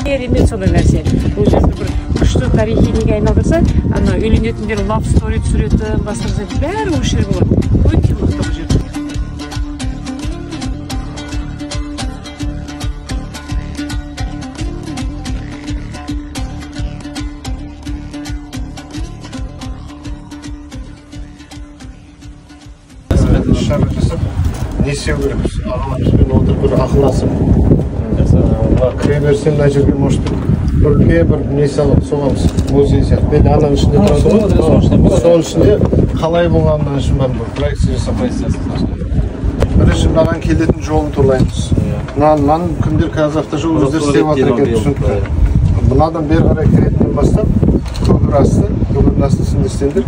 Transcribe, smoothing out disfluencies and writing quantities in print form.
Emес сондай нәрсе. Бұл жерде бір күшті тарихи неге айналдырса, ана үйленетіндер love story түсіретін, басқасы бәрі осы жерде болады. Өте мықты бұл жерде. Шар жасап, не істеу керекпіз? Ағаларымызбен отырып бір ақылдасып, кіре берсем мына жерге может бір не салып соғамыз, музей сияқты. Мен ананың ішінде тұрады ғой, соның ішінде қалай болғанынан үшін бәрін бір проекция жасап. Бірінші мынаған келетін жолын торлаймыз. Мынаның кімдер қазір автожол өздері істеп жатыр екен түсінікті. Мынадан бері қарай кіретінен бастап көпір асты, көпірдің астын істендір.